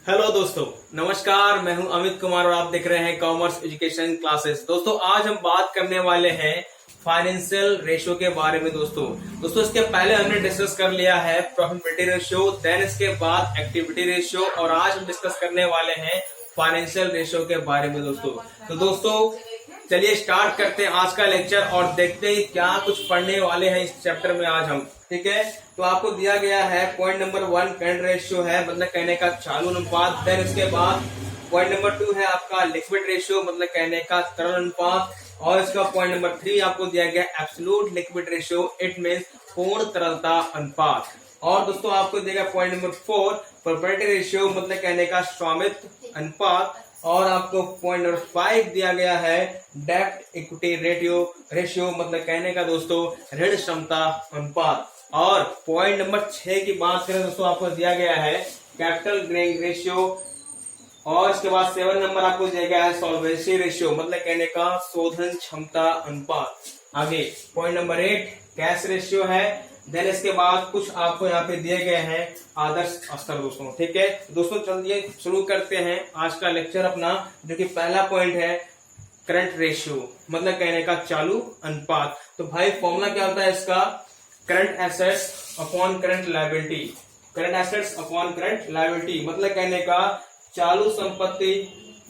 Hello दोस्तों, नमस्कार। मैं हूं अमित कुमार और आप देख रहे हैं कॉमर्स एजुकेशन क्लासेस। दोस्तों आज हम बात करने वाले हैं फाइनेंशियल रेशियो के बारे में। दोस्तों इसके पहले हमने डिस्कस कर लिया है प्रॉफिटेबिलिटी रेशियो, देन इसके बाद एक्टिविटी रेशियो और आज हम डिस्कस करने वाले हैं फाइनेंशियल रेशियो के बारे में। दोस्तों चलिए स्टार्ट करते हैं आज का लेक्चर और देखते हैं क्या कुछ पढ़ने वाले हैं इस चैप्टर में आज हम। ठीक है, तो आपको दिया गया है पॉइंट नंबर 1 करंट रेशियो है, मतलब कहने का चालू अनुपात। देन इसके बाद पॉइंट नंबर 2 है आपका लिक्विड रेशियो, मतलब कहने का तरल अनुपात। और इसका पॉइंट नंबर 3 आपको दिया गया absolute liquid ratio, it means पूर्ण तरलता अनुपात। और दोस्तों आपको दिया गया पॉइंट नंबर 4 प्रोपर्टी रेशियो, मतलब कहने का स्वामित्व अनुपात। और आपको पॉइंट नंबर 5 दिया गया है डेब्ट इक्विटी रेशियो, मतलब कहने का दोस्तों ऋण क्षमता अनुपात। और पॉइंट नंबर 6 की बात करें दोस्तों, आपको दिया गया है कैपिटल गेयरिंग रेशियो। और इसके बाद 7 नंबर आपको दिया गया है सॉल्वेंसी रेशियो, मतलब कहने का शोधन क्षमता अनुपात। आगे पॉइंट नंबर 8 कैश रेशियो है। देन इसके बाद कुछ आपको यहाँ पे दिए गए हैं आदर्श स्तर दोस्तों। ठीक है दोस्तों, चलिए शुरू करते हैं आज का लेक्चर अपना, जो कि पहला पॉइंट है करंट रेशियो, मतलब कहने का चालू अनुपात। तो भाई फॉर्मूला क्या होता है इसका, current assets upon current liability. Current assets upon current liability मतलब कहने का चालू संपत्ति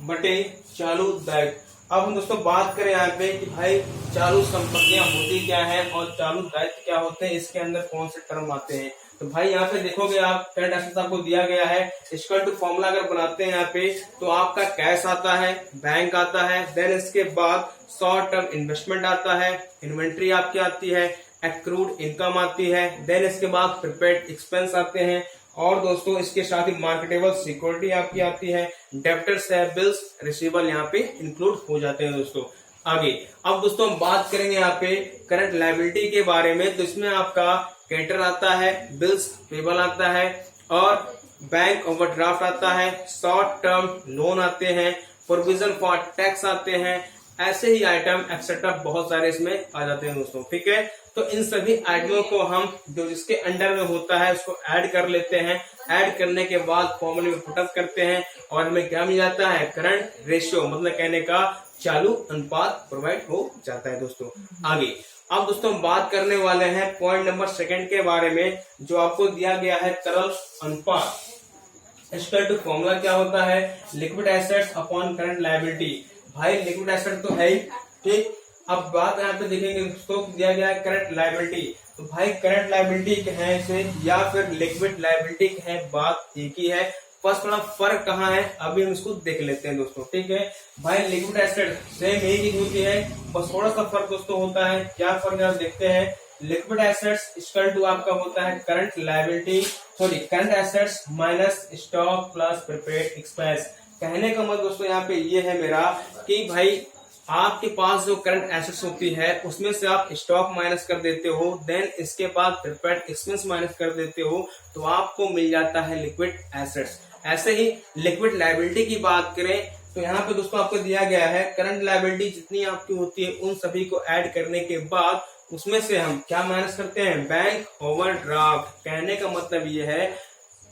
बटे चालू दायित्व। अब हम दोस्तों बात करें यहाँ पे कि भाई चालू संपत्तियां होती क्या है और चालू दायित्व क्या होते हैं, इसके अंदर कौन से टर्म आते हैं। तो भाई यहाँ पे देखोगे आप करंट एसेट्स आपको दिया गया है, इक्वल टू फॉर्मूला अगर बनाते हैं यहाँ पे तो आपका कैश आता है, बैंक आता है, देन इसके बाद शॉर्ट टर्म इन्वेस्टमेंट आता है, इन्वेंट्री आपकी आती है, एक्रूड इनकम आती है, देन इसके बाद प्रीपेड एक्सपेंस आते हैं। और दोस्तों इसके साथ ही मार्केटेबल सिक्योरिटी आपकी आती है, डेब्टर्स है, बिल्स रिसीवेबल यहाँ पे इंक्लूड हो जाते हैं दोस्तों। आगे अब दोस्तों हम बात करेंगे यहाँ पे करंट लायबिलिटी के बारे में। तो इसमें आपका क्रेडिटर आता है, बिल्स पेबल आता है, और बैंक ओवरड्राफ्ट आता है, शॉर्ट टर्म लोन आते हैं, प्रोविजन फॉर टैक्स आते हैं, ऐसे ही आइटम एक्सेट्रा बहुत सारे इसमें आ जाते हैं दोस्तों। ठीक है, तो इन सभी आइटमों को हम जो जिसके अंडर में होता है उसको ऐड कर लेते हैं। ऐड करने के बाद फॉर्मूले में पुटअप करते हैं और हमें क्या मिल जाता है, करंट रेशियो, मतलब कहने का चालू अनुपात प्रोवाइड हो जाता है दोस्तों। आगे अब दोस्तों हम बात करने वाले हैं पॉइंट नंबर 2 के बारे में, जो आपको दिया गया है तरल अनुपात। इसका तो फॉर्मूला क्या होता है, liquid assets upon current liability. भाई लिक्विड एसेट तो है ही, ठीक। अब बात यहाँ पे देखेंगे दोस्तों दिया गया है करंट लायबिलिटी। तो भाई करंट लायबिलिटी है इसे या फिर लिक्विड लायबिलिटी है, बात एक ही है, बस थोड़ा फर्क कहाँ है अभी हम इसको देख लेते हैं दोस्तों। ठीक है भाई, लिक्विड एसेट सेम ही चीज होती है, बस थोड़ा सा फर्क दोस्तों होता है। क्या फर्क आप देखते हैं, लिक्विड एसेट्स इक्वल टू आपका होता है current liability, sorry current assets minus stock plus prepaid expense. कहने का मतलब दोस्तों यहाँ पे ये है मेरा कि भाई आपके पास जो करंट एसेट्स होती है उसमें से आप स्टॉक माइनस कर देते हो, देन इसके बाद प्रीपेड एक्सपेंस माइनस कर देते हो, तो आपको मिल जाता है लिक्विड एसेट्स। ऐसे ही लिक्विड लायबिलिटी की बात करें तो यहाँ पे दोस्तों आपको दिया गया है करंट लायबिलिटी जितनी आपकी होती है उन सभी को ऐड करने के बाद उसमें से हम क्या माइनस करते हैं, बैंक ओवरड्राफ्ट। कहने का मतलब ये है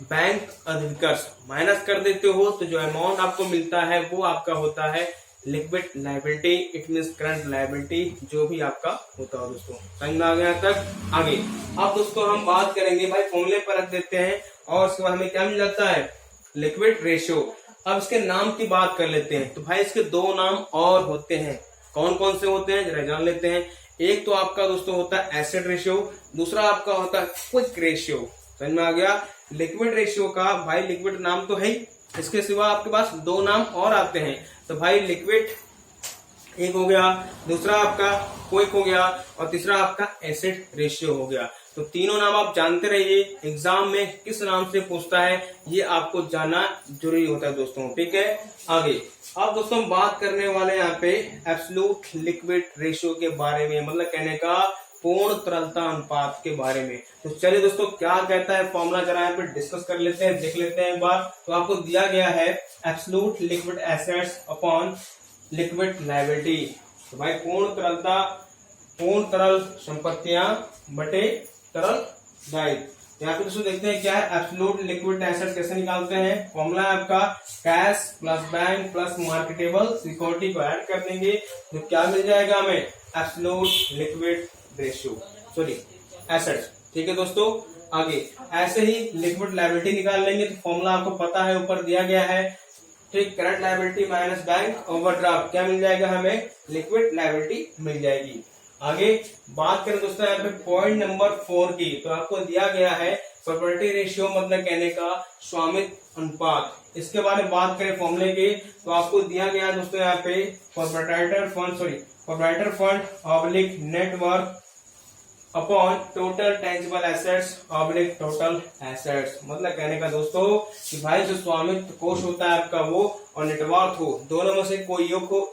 बैंक अधिकर्ष माइनस कर देते हो, तो जो अमाउंट आपको मिलता है वो आपका होता है liquid liability, it means current liability जो भी आपका होता है दोस्तों। समझ में आ गया तक। आगे अब दोस्तों हम बात करेंगे, भाई फॉर्मूले पर रख देते हैं और उसके बाद हमें क्या मिल जाता है, लिक्विड रेशियो। अब इसके नाम की बात कर लेते हैं। तो भाई इसके 2 नाम और होते हैं, कौन कौन से होते हैं जरा जान लेते हैं। एक तो आपका दोस्तों होता है एसिड रेशियो, दूसरा आपका होता है क्विक रेशियो। समझ में आ गया। लिक्विड रेशियो का भाई लिक्विड नाम तो है ही, इसके सिवा आपके पास 2 नाम और आते हैं। तो भाई लिक्विड एक हो गया, दूसरा आपका क्विक हो गया और तीसरा आपका एसिड रेशियो हो गया। तो तीनों नाम आप जानते रहिए, एग्जाम में किस नाम से पूछता है ये आपको जानना जरूरी होता है दोस्तों। ठीक है, आगे अब दोस्तों हम बात करने वाले हैं यहाँ पे एब्सोल्यूट लिक्विड रेशियो के बारे में, मतलब कहने का पूर्ण तरलता अनुपात के बारे में। तो चलिए दोस्तों क्या कहता है फॉर्मूला जरा यहाँ पे डिस्कस कर लेते हैं, देख लेते हैं एक बार। तो आपको दिया गया है absolute liquid assets upon liquid liability. तो भाई पूर्ण तरलता, पूर्ण तरल संपत्तियां बटे तरल दायित्व। यहाँ पे दोस्तों देखते हैं क्या है एब्सोल्यूट लिक्विड एसेट्स कैसे निकालते हैं। फॉर्मूला है आपका cash plus bank plus marketable security को ऐड कर देंगे तो क्या मिल जाएगा हमें absolute liquid ratio sorry assets. ठीक है दोस्तों, आगे ऐसे ही लिक्विड लायबिलिटी निकाल लेंगे तो फॉर्मूला आपको पता है ऊपर दिया गया है। ठीक, current liability minus bank overdraft क्या मिल जाएगा हमें लिक्विड लायबिलिटी मिल जाएगी। आगे बात करें दोस्तों यहाँ पे पॉइंट नंबर 4 की, तो आपको दिया गया है प्रॉपर्टी रेशियो मतलब कहने का स्वामित्व अनुपात। इसके बारे में बात करें फॉर्मूले के तो आपको दिया गया है दोस्तों यहाँ पे proprietor fund oblique network upon total tangible assets oblique total assets. मतलब कहने का दोस्तों कि भाई जो स्वामित्व कोष होता है आपका वो और नेटवर्क हो, दोनों में से कोई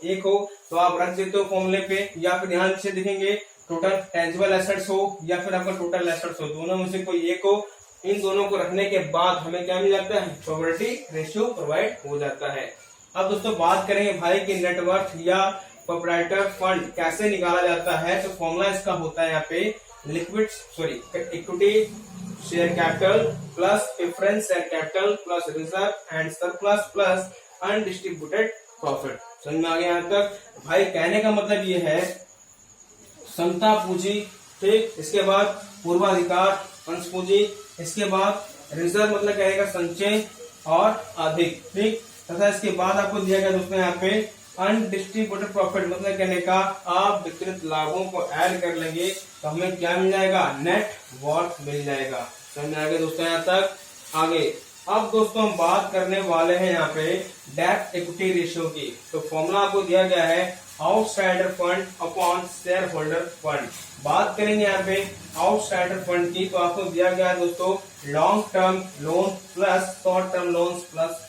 एक हो तो आप रख देते हो फॉर्मूले पे, या फिर ध्यान से देखेंगे टोटल टेंजिबल एसेट्स हो या फिर आपका टोटल एसेट्स हो, दोनों में से कोई एक हो। इन दोनों को रखने के बाद हमें क्या मिल जाता है प्रॉपर्टी रेशियो प्रोवाइड हो जाता है। अब दोस्तों बात करेंगे भाई की नेटवर्थ या प्रोप्राइटर फंड कैसे निकाला जाता है, तो फॉर्मूला इसका होता है यहाँ पे equity share capital plus preference share capital plus reserve and surplus plus undistributed profit. समझ में आ गया यहाँ तक। भाई कहने का मतलब ये है समता पूंजी, ठीक, इसके बाद पूर्वाधिकार अंश पूंजी, इसके बाद रिजर्व मतलब कहने का संचय और अधिक, ठीक, तथा इसके बाद आपको दिया गया दोस्तों यहाँ पे अनडिस्ट्रीब्यूटेड प्रॉफिट मतलब कहने का आप वितरित लाभों को ऐड कर लेंगे तो हमें क्या मिल जाएगा नेट वर्थ मिल जाएगा। समझ में आ गया दोस्तों यहाँ तक। आगे अब दोस्तों हम बात करने वाले हैं यहाँ पे डेट इक्विटी रेशियो की, तो फॉर्मूला आपको दिया गया है outsider fund upon share holder fund. बात करेंगे यहाँ पे आउटसाइडर फंड की तो आपको दिया गया है दोस्तों long term loan plus short term loan plus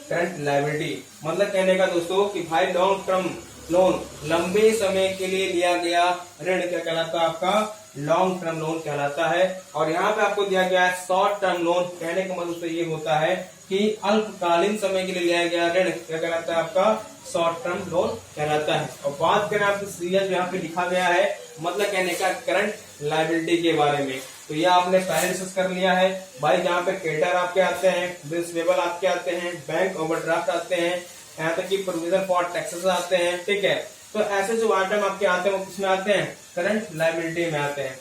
current liability. मतलब कहने का दोस्तों कि भाई लॉन्ग टर्म लोन लंबे समय के लिए लिया गया ऋण क्या कहलाता है आपका लॉन्ग टर्म लोन कहलाता है। और यहाँ पे आपको दिया गया है शॉर्ट टर्म लोन, कहने का मतलब ये होता है कि अल्पकालीन समय के लिए लिया गया ऋण क्या कहलाता है आपका शॉर्ट टर्म लोन कहलाता है। और बात करें आपको सीरियल यहाँ पे लिखा गया है मतलब कहने का करंट लायबिलिटी के बारे में, तो ये आपने पहले डिस्कस कर लिया है भाई। जहाँ पे क्रेडिटर आपके आते हैं, बिल्स पेबल आपके आते हैं, बैंक ओवरड्राफ्ट आते हैं, यहाँ तक कि प्रोविजन फॉर टैक्सेस आते हैं, ठीक है। तो ऐसे जो आइटम आपके आते हैं वो किसमें आते हैं करंट लायबिलिटी में आते हैं।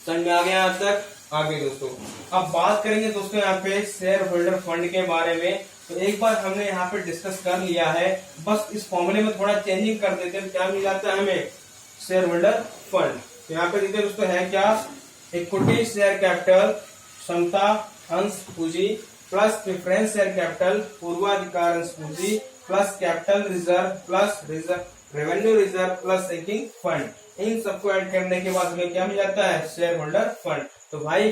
समझ में आ गया यहाँ तक। आगे दोस्तों अब बात करेंगे दोस्तों यहाँ पे शेयर होल्डर फंड के बारे में, तो एक बार हमने यहाँ पे डिस्कस कर लिया है, बस इस फॉर्मूले में थोड़ा चेंजिंग कर देते हैं। क्या मिल जाता है हमें शेयर होल्डर फंड, तो यहाँ पे देखते दोस्तों है क्या इक्विटी शेयर कैपिटल क्षमता अंश पूंजी प्लस प्रेफरेंस शेयर कैपिटल पूर्वाधिकार अंश पूंजी plus capital reserve plus revenue reserve plus sinking fund. इन सबको ऐड करने के बाद हमें क्या मिल जाता है शेयर होल्डर फंड। तो भाई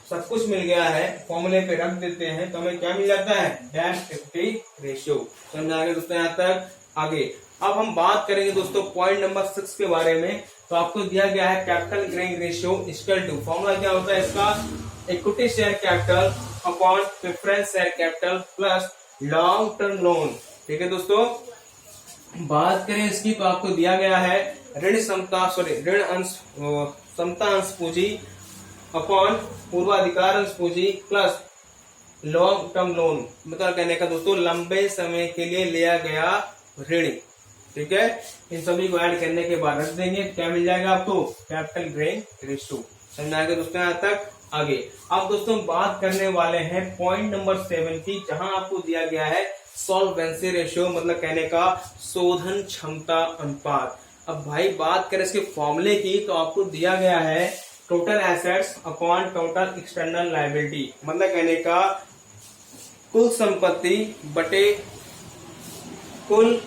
सब कुछ मिल गया है, फॉर्मूले पे रख देते हैं तो हमें क्या मिल जाता है डेट इक्विटी रेशियो। समझ आ गया दोस्तों यहाँ तक। आगे अब हम बात करेंगे दोस्तों पॉइंट नंबर 6 के बारे में, तो आपको दिया गया है capital gearing ratio equal to, formula क्या होता है इसका equity share capital upon preference share capital plus long term loan. ठीक है दोस्तों, बात करें इसकी तो आपको दिया गया है ऋण अंश समता अंश पूंजी अपॉन पूर्वाधिकार अंश पूंजी प्लस लॉन्ग टर्म लोन, मतलब कहने का दोस्तों लंबे समय के लिए लिया गया ऋण। ठीक है, इन सभी को ऐड करने के बाद रख देंगे, क्या मिल जाएगा आपको कैपिटल गियरिंग रेशियो। समझ आएगा दोस्तों यहाँ तक। आगे अब दोस्तों बात करने वाले हैं पॉइंट नंबर 7 की, जहां आपको दिया गया है सॉल्वेंसी रेशियो, मतलब कहने का शोधन क्षमता अनुपात। अब भाई बात करें इसके फॉर्मूले की तो आपको दिया गया है total assets upon total external liability, मतलब कहने का कुल संपत्ति बटे कुल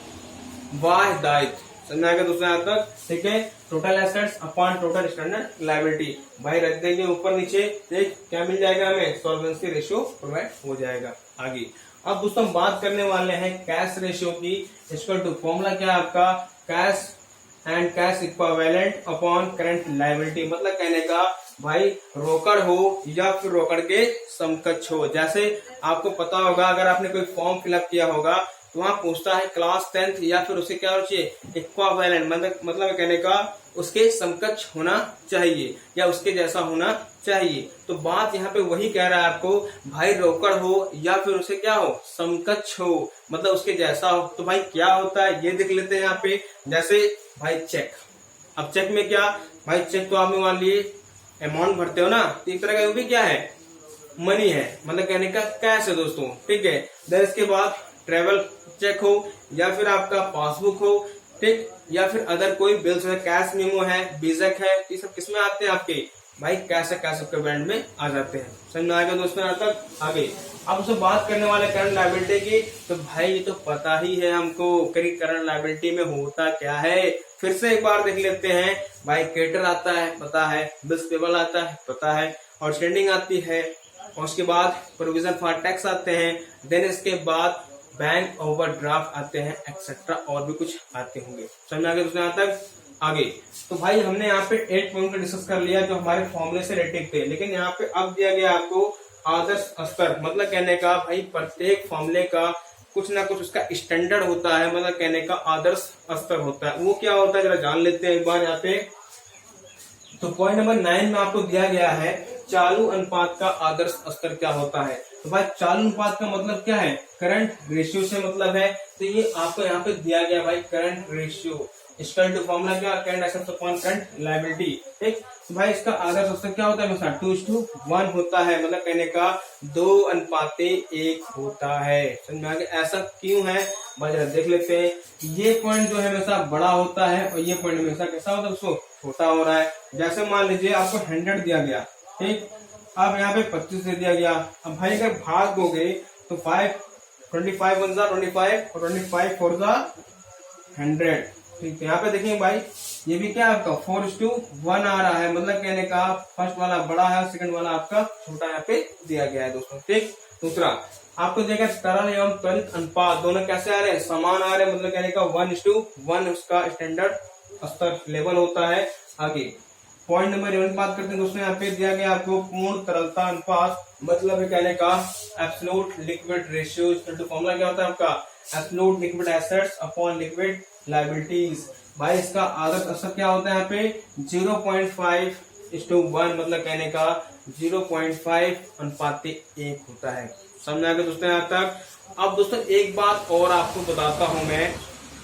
बाह्य दायित्व। समझ आएगा दोस्तों यहाँ तक। ठीक है, total assets upon total external liability भाई रख देंगे ऊपर नीचे, देख क्या मिल जाएगा हमें सॉल्वेंसी रेशियो प्रोवाइड हो जाएगा। आगे अब दोस्तों हम बात करने वाले हैं कैश रेशियो की, इक्वल टू फॉर्मूला क्या है आपका cash and cash equivalent upon current liability, मतलब कहने का भाई रोकड़ हो या फिर रोकड़ के समकक्ष हो। जैसे आपको पता होगा अगर आपने कोई फॉर्म फिलअप किया होगा तो वहां पूछता है क्लास 10th या फिर उसे क्या होना चाहिए, इक्विवेलेंट, मतलब कहने का उसके समकक्ष होना चाहिए या उसके जैसा होना चाहिए। तो बात यहाँ पे वही कह रहा है आपको, भाई रोकड़ हो या फिर उसे क्या हो, समकक्ष हो, मतलब उसके जैसा हो। तो भाई क्या होता है ये देख लेते हैं यहाँ पे। जैसे भाई चेक, अब चेक में क्या भाई, चेक तो आप मान लिए अमाउंट भरते हो ना, तो एक तरह का वो भी क्या है, मनी है, मतलब कहने का कैश है दोस्तों, ठीक है। देन इसके बाद ट्रेवल चेक हो या फिर आपका पासबुक हो, ठीक, या फिर अदर कोई बिल्स है, कैश मेमो है, बीजक है, ये सब किसमें आते हैं आपके, भाई कैश के ब्रांड में आ जाते हैं। समझ में आएगा दोस्तों यहाँ तक आगे। अब उससे बात करने वाले करंट लायबिलिटी की, तो भाई ये तो पता ही है हमको करंट लायबिलिटी में होता क्या है। फिर से एक बार देख लेते हैं भाई, क्रेडिटर आता है पता है, बिल्स पेबल आता है पता है, आउटस्टैंडिंग आती है, और उसके बाद प्रोविजन फॉर टैक्स आते हैं, देन इसके बाद बैंक ओवरड्राफ्ट आते हैं, एक्सेट्रा और भी कुछ आते होंगे। समझ आ गया दोस्तों यहाँ तक आगे। तो भाई हमने यहाँ पे 8 पॉइंट डिस्कस कर लिया जो हमारे फॉर्मूले से रिलेटेड थे, लेकिन यहाँ पे अब दिया गया आपको आदर्श स्तर, मतलब कहने का भाई प्रत्येक फॉर्मूले का कुछ ना कुछ उसका स्टैंडर्ड होता है, मतलब कहने का आदर्श स्तर होता है। वो क्या होता है जरा जान लेते हैं एक बार यहाँ पे। तो पॉइंट नंबर 9 में आपको दिया गया है चालू अनुपात का आदर्श स्तर क्या होता है। तो भाई चालू अनुपात का मतलब क्या है, करंट रेशियो से मतलब है। तो ये आपको यहाँ पे दिया गया भाई करंट रेशियो, इसका टू फॉर्मूला क्या, current assets upon current liability, ठीक। तो भाई इसका आदर्श स्तर क्या होता है, हमेशा 2:1 होता है, मतलब कहने का 2:1 होता है। समझ में आ गया, ऐसा क्यों है भाई जरा देख लेते हैं। ये पॉइंट जो है हमेशा बड़ा होता है और ये पॉइंट हमेशा कैसा होता है, उसको छोटा हो रहा है। जैसे मान लीजिए आपको 100 दिया गया, ठीक, अब यहाँ पे 25 दे दिया गया। अब भाई अगर भाग दोगे तो 25 1 जा 25 और 25 4 जा 100, ठीक है। यहाँ पे देखिए भाई ये भी क्या आपका 4:1 आ रहा है, मतलब कहने का फर्स्ट वाला बड़ा है, सेकंड वाला आपका छोटा यहाँ पे दिया गया है दोस्तों, ठीक। दूसरा आपको देखा तरल एवं त्वरित अनुपात दोनों कैसे आ रहे हैं, समान आ रहे हैं, मतलब कहने का 1:1 उसका स्टैंडर्ड स्तर लेवल होता है। आगे पॉइंट नंबर 11 बात करते हैं दोस्तों, यहाँ पे दिया गया आपको पूर्ण तरलता अनुपात, मतलब है कहने का एब्सोल्यूट लिक्विड रेशियो, फॉर्मूला क्या होता है आपका, absolute liquid assets upon liquid liabilities. भाई इसका आदर्श स्तर क्या होता है यहाँ पे 0.5:1, मतलब कहने का 0.5:1 होता है। समझ आ गया दोस्तों यहाँ तक। अब दोस्तों एक बात और आपको बताता हूं मैं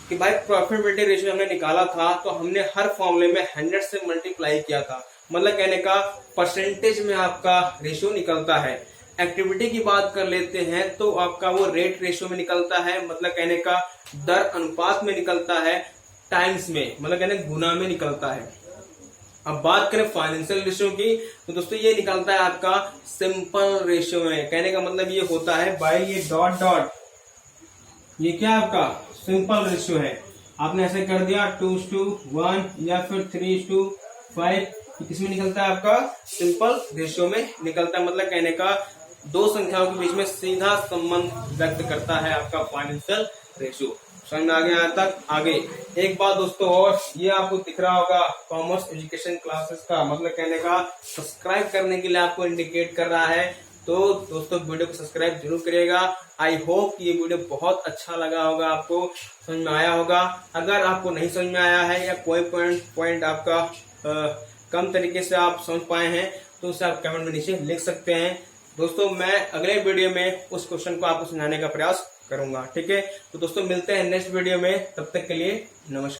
कि भाई प्रॉफिटेबिलिटी रेशियो हमने निकाला था तो हमने हर फॉर्मूले में 100 से मल्टीप्लाई किया था, मतलब कहने का परसेंटेज में आपका रेशियो निकलता है। एक्टिविटी की बात कर लेते हैं तो आपका वो रेट रेशियो में निकलता है, मतलब कहने का दर अनुपात में निकलता है, टाइम्स में, मतलब कहने गुना में निकलता है। अब बात करें फाइनेंशियल रेशियो की तो दोस्तों ये निकलता है आपका सिंपल रेशियो में, कहने का मतलब ये होता है भाई ये डॉट डॉट, ये क्या आपका सिंपल रेशियो है। आपने ऐसे कर दिया 2:1 या फिर 3:5, किसमें निकलता है आपका सिंपल रेशियो में निकलता है, मतलब कहने का दो संख्याओं के बीच में सीधा संबंध व्यक्त करता है आपका फाइनेंशियल रेशियो। समझ में आ गया यहाँ तक आगे। एक बात दोस्तों और, ये आपको दिख रहा होगा कॉमर्स एजुकेशन क्लासेस का, मतलब कहने का सब्सक्राइब करने के लिए आपको इंडिकेट कर रहा है, तो दोस्तों वीडियो को सब्सक्राइब जरूर करिएगा। आई होप ये वीडियो बहुत अच्छा लगा होगा, आपको समझ में आया होगा। अगर आपको नहीं समझ में आया है या कोई पॉइंट आपका कम तरीके से आप समझ पाए हैं तो उसे आप कमेंट में नीचे लिख सकते हैं। दोस्तों मैं अगले वीडियो में उस क्वेश्चन को आपको समझाने का प्रयास करूंगा, ठीक है। तो दोस्तों मिलते हैं नेक्स्ट वीडियो में, तब तक के लिए नमस्कार।